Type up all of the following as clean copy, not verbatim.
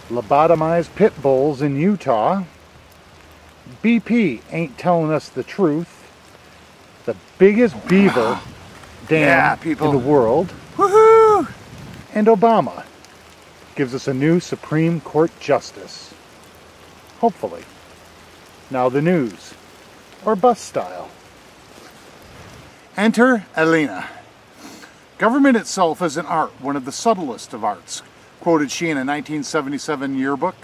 lobotomized pit bulls in Utah, BP ain't telling us the truth, the biggest beaver dam in the world, woohoo! And Obama gives us a new Supreme Court justice. Hopefully. Now the news, or bust style. Enter Elena. Government itself is an art, one of the subtlest of arts, quoted she in a 1977 yearbook,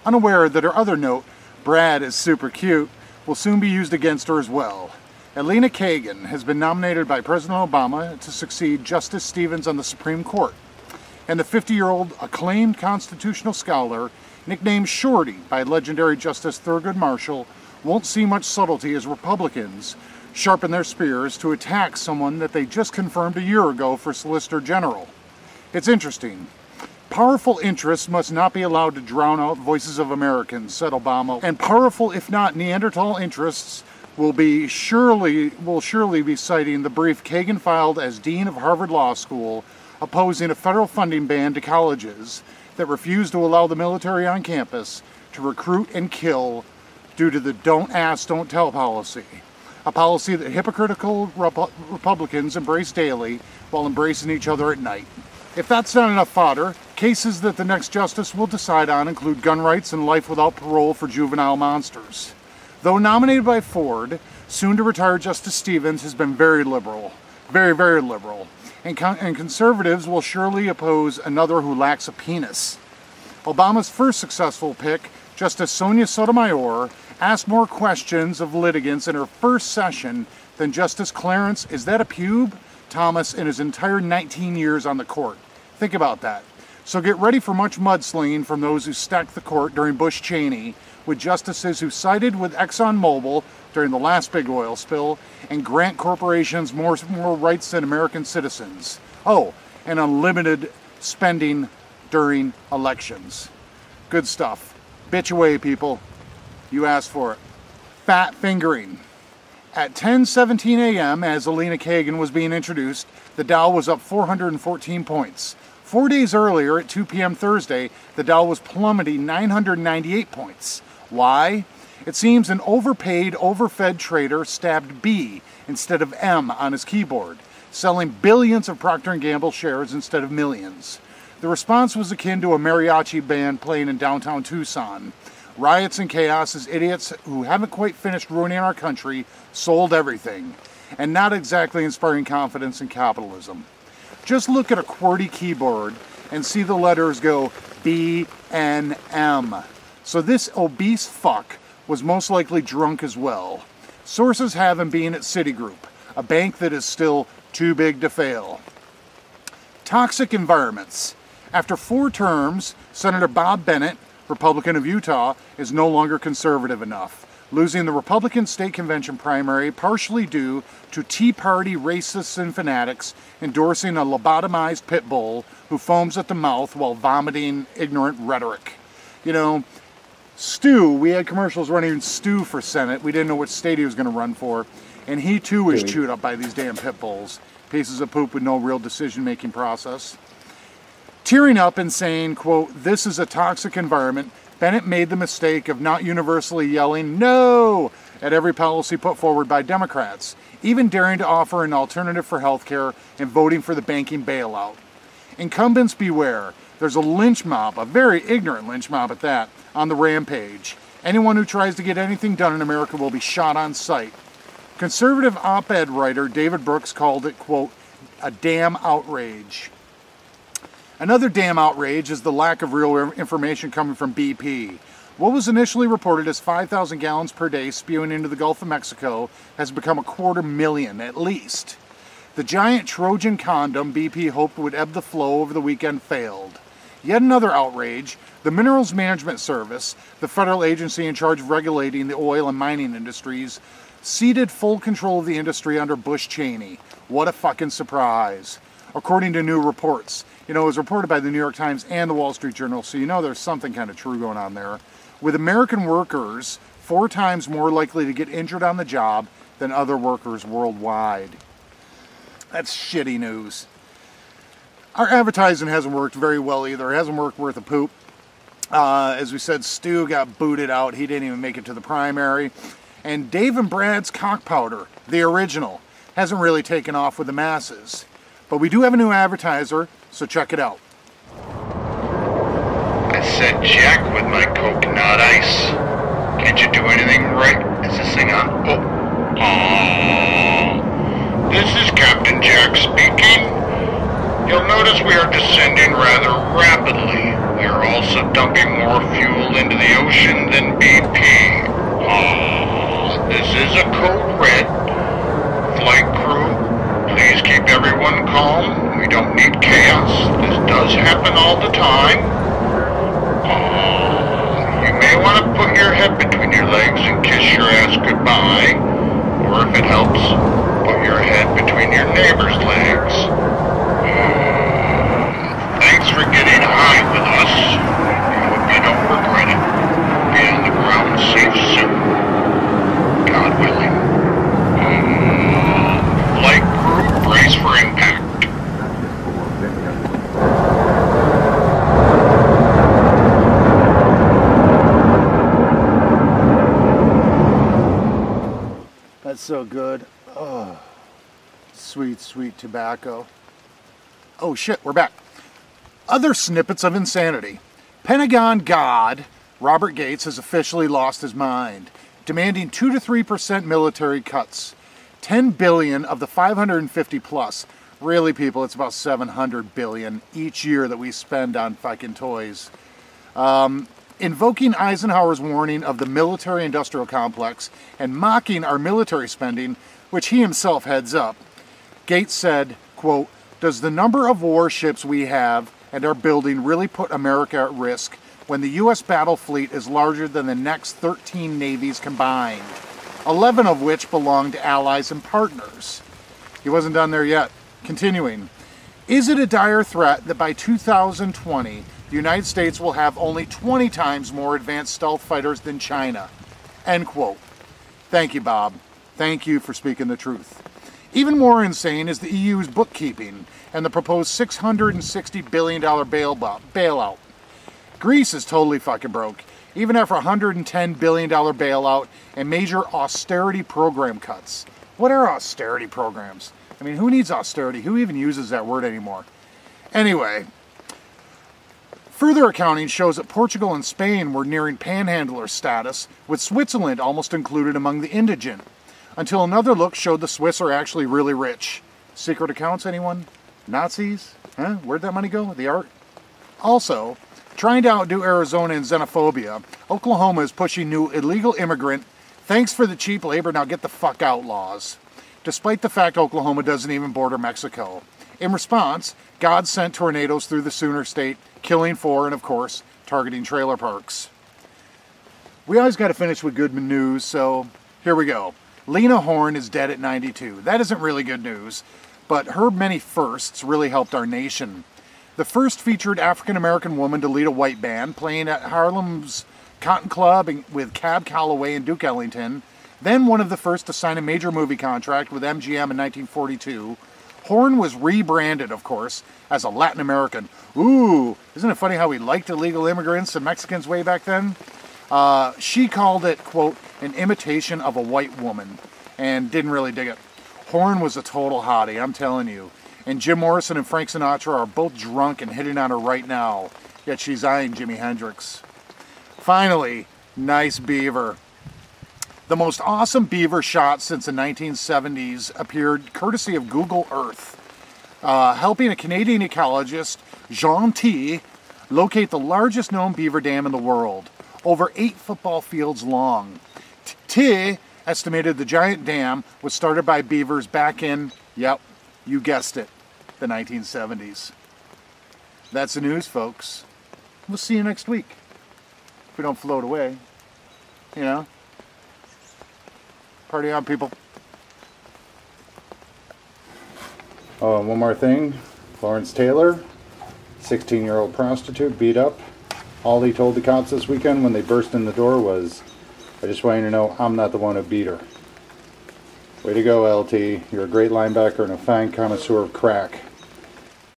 unaware that her other note, Brad is super cute, will soon be used against her as well. Elena Kagan has been nominated by President Obama to succeed Justic+Stevens on the Supreme Court, and the 50-year-old acclaimed constitutional scholar, nicknamed Shorty by legendary Justice Thurgood Marshall, won't see much subtlety as Republicans sharpen their spears to attack someone that they just confirmed a year ago for Solicitor General. It's interesting. Powerful interests must not be allowed to drown out voices of Americans, said Obama, and powerful, if not Neanderthal interests, will surely be citing the brief Kagan filed as Dean of Harvard Law School, opposing a federal funding ban to colleges that refuse to allow the military on campus to recruit and kill due to the don't ask, don't tell policy. A policy that hypocritical Republicans embrace daily while embracing each other at night. If that's not enough fodder, cases that the next justice will decide on include gun rights and life without parole for juvenile monsters. Though nominated by Ford, soon-to-retire Justic+Stevens has been very liberal. Very, very liberal. And conservatives will surely oppose another who lacks a penis. Obama's first successful pick, Justice Sonia Sotomayor, asked more questions of litigants in her first session than Justice Clarence, is that a pube? Thomas in his entire 19 years on the court. Think about that. So get ready for much mudslinging from those who stacked the court during Bush-Cheney, with justices who sided with ExxonMobil during the last big oil spill and grant corporations more rights than American citizens. Oh, and unlimited spending during elections. Good stuff. Bitch away, people. You asked for it. Fat fingering. At 10:17 a.m., as Elena Kagan was being introduced, the Dow was up 414 points. 4 days earlier, at 2 p.m. Thursday, the Dow was plummeting 998 points. Why? It seems an overpaid, overfed trader stabbed B instead of M on his keyboard, selling billions of Procter & Gamble shares instead of millions. The response was akin to a mariachi band playing in downtown Tucson. Riots and chaos as idiots who haven't quite finished ruining our country sold everything, and not exactly inspiring confidence in capitalism. Just look at a QWERTY keyboard and see the letters go B, N, M. So this obese fuck was most likely drunk as well. Sources have him being at Citigroup, a bank that is still too big to fail. Toxic environments. After 4 terms, Senator Bob+Bennett, Republican of Utah, is no longer conservative enough, losing the Republican State Convention primary partially due to Tea+Party racists and fanatics endorsing a lobotomized pit bull who foams at the mouth while vomiting ignorant rhetoric. You know, Stu, we had commercials running Stu for Senate. We didn't know which state he was going to run for, and he too was chewed up by these damn pit bulls. Pieces of poop with no real decision-making process. Tearing up and saying, quote, "This is a toxic environment," Bennett made the mistake of not universally yelling "no" at every policy put forward by Democrats, even daring to offer an alternative for health care and voting for the banking bailout. Incumbents beware. There's a lynch mob, a very ignorant lynch mob at that, on the rampage. Anyone who tries to get anything done in America will be shot on sight. Conservative op-ed writer David Brooks called it, quote, "a damn outrage." Another damn outrage is the lack of real information coming from BP. What was initially reported as 5,000 gallons per day spewing into the Gulf of Mexico has become 250,000 at least. The giant Trojan condom BP hoped would ebb the flow over the weekend failed. Yet another outrage, the Minerals Management Service, the federal agency in charge of regulating the oil and mining industries, ceded full control of the industry under Bush-Cheney. What a fucking surprise. According to new reports. You know, it was reported by the New York Times and the Wall Street Journal, so you know there's something kind of true going on there. With American workers 4 times more likely to get injured on the job than other workers worldwide. That's shitty news. Our advertising hasn't worked very well either. It hasn't worked worth a poop. As we said, Stu got booted out. He didn't even make it to the primary. And Dave and Brad's cock powder, the original, hasn't really taken off with the masses. But we do have a new advertiser, so check it out. I said Jack with my coconut ice. Can't you do anything right? Is this thing on? This is Captain Jack speaking. You'll notice we are descending rather rapidly. We are also dumping more fuel into the ocean than BP. This is a code red. Flight crew, please keep everyone calm. We don't need chaos. This does happen all the time. You may want to put your head between your legs and kiss your ass goodbye. Or if it helps, put your head between your neighbor's legs. Thanks for getting high with us. I hope you don't regret it. Be on the ground safe soon. God willing. Flight crew, brace for impact. That's so good. Oh, sweet, sweet tobacco. Oh shit, we're back. Other snippets of insanity. Pentagon God, Robert Gates, has officially lost his mind, demanding 2 to 3% military cuts. 10 billion of the 550 plus. Really, people, it's about 700 billion each year that we spend on fucking toys. Invoking Eisenhower's warning of the military-industrial complex and mocking our military spending, which he himself heads up, Gates said, quote, "Does the number of warships we have and are building really put America at risk when the U.S. battle fleet is larger than the next 13 navies combined, 11 of which belong to allies and partners?" He wasn't done there yet. Continuing, "Is it a dire threat that by 2020, the United States will have only 20 times more advanced stealth fighters than China?" End quote. Thank you, Bob. Thank you for speaking the truth. Even more insane is the EU's bookkeeping and the proposed $660 billion bailout. Greece is totally fucking broke, even after a $110 billion bailout and major austerity program cuts. What are austerity programs? I mean, who needs austerity? Who even uses that word anymore? Anyway, further accounting shows that Portugal and Spain were nearing panhandler status, with Switzerland almost included among the indigent, until another look showed the Swiss are actually really rich. Secret accounts, anyone? Nazis? Huh? Where'd that money go? The art? Also, trying to outdo Arizona in xenophobia, Oklahoma is pushing new illegal immigrant, thanks for the cheap labor, now get the fuck out laws, despite the fact Oklahoma doesn't even border Mexico. In response, God sent tornadoes through the Sooner State, killing 4 and, of course, targeting trailer parks. We always got to finish with good news, so here we go. Lena Horne is dead at 92. That isn't really good news, but her many firsts really helped our nation. The first featured African-American woman to lead a white band, playing at Harlem's Cotton Club with Cab Calloway and Duke+Ellington, then one of the first to sign a major movie contract with MGM in 1942. Horne was rebranded, of course, as a Latin American. Ooh, isn't it funny how we liked illegal immigrants and Mexicans way back then? She called it, quote, an imitation of a white woman, and didn't really dig it. Horne was a total hottie, I'm telling you. And Jim Morrison and Frank Sinatra are both drunk and hitting on her right now, yet she's eyeing Jimi Hendrix. Finally, nice beaver. The most awesome beaver shot since the 1970s appeared courtesy of Google Earth, helping a Canadian ecologist, Jean T, locate the largest known beaver dam in the world, over 8 football fields long. T estimated the giant dam was started by beavers back in, yep, you guessed it, the 1970s. That's the news, folks. We'll see you next week. If we don't float away, you know. Party on, people. Oh, and one more thing. Lawrence+Taylor, 16-year-old prostitute, beat up. All he told the cops this weekend when they burst in the door was, "I just want you to know I'm not the one who beat her." Way to go, LT. You're a great linebacker and a fine connoisseur of crack.